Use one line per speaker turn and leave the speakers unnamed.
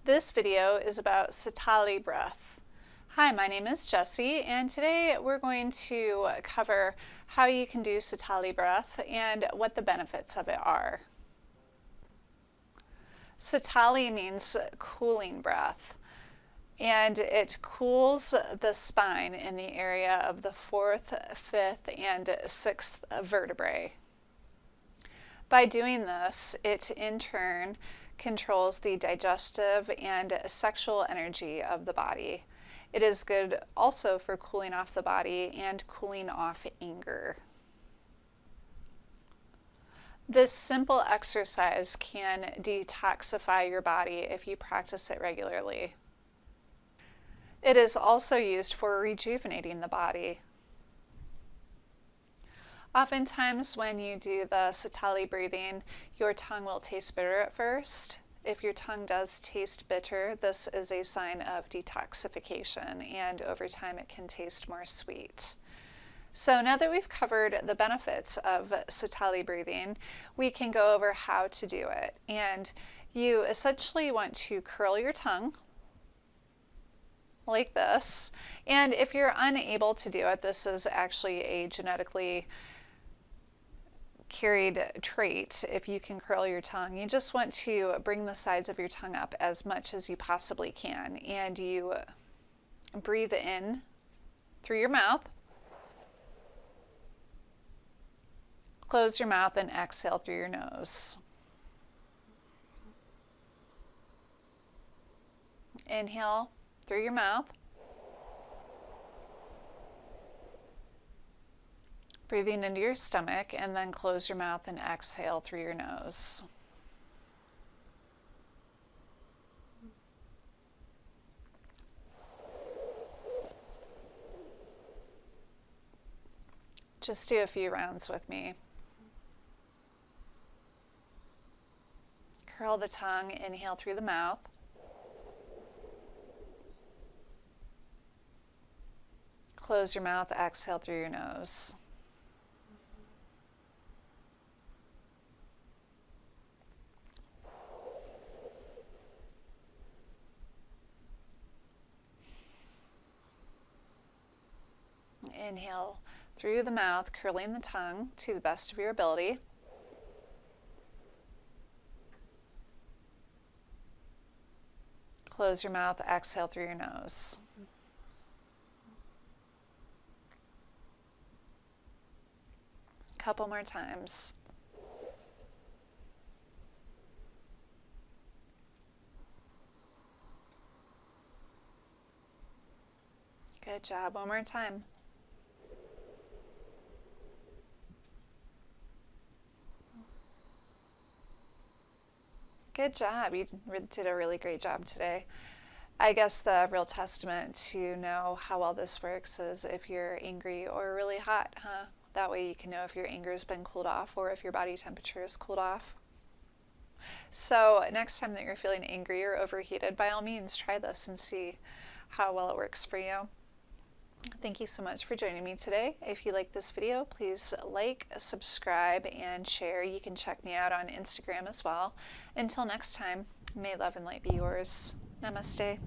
This video is about Sitali breath. Hi, my name is Jessie, and today we're going to cover how you can do Sitali breath and what the benefits of it are. Sitali means cooling breath, and it cools the spine in the area of the 4th, 5th, and 6th vertebrae. By doing this, it in turn controls the digestive and sexual energy of the body. It is good also for cooling off the body and cooling off anger. This simple exercise can detoxify your body if you practice it regularly. It is also used for rejuvenating the body. Oftentimes when you do the Sitali breathing, your tongue will taste bitter at first. If your tongue does taste bitter, this is a sign of detoxification, and over time it can taste more sweet. So now that we've covered the benefits of Sitali breathing, we can go over how to do it. And you essentially want to curl your tongue like this. And if you're unable to do it, this is actually a genetically carried trait. If you can curl your tongue, you just want to bring the sides of your tongue up as much as you possibly can, and you breathe in through your mouth, close your mouth, and exhale through your nose. Inhale through your mouth, breathing into your stomach, and then close your mouth and exhale through your nose. Just do a few rounds with me. Curl the tongue, inhale through the mouth. Close your mouth, exhale through your nose. Inhale through the mouth, curling the tongue to the best of your ability. Close your mouth, exhale through your nose. A couple more times. Good job. One more time. Good job. You did a really great job today. I guess the real testament to know how well this works is if you're angry or really hot, huh? That way you can know if your anger has been cooled off or if your body temperature is cooled off. So next time that you're feeling angry or overheated, by all means try this and see how well it works for you. Thank you so much for joining me today. If you like this video, please like, subscribe, and share. You can check me out on Instagram as well. Until next time, may love and light be yours. Namaste.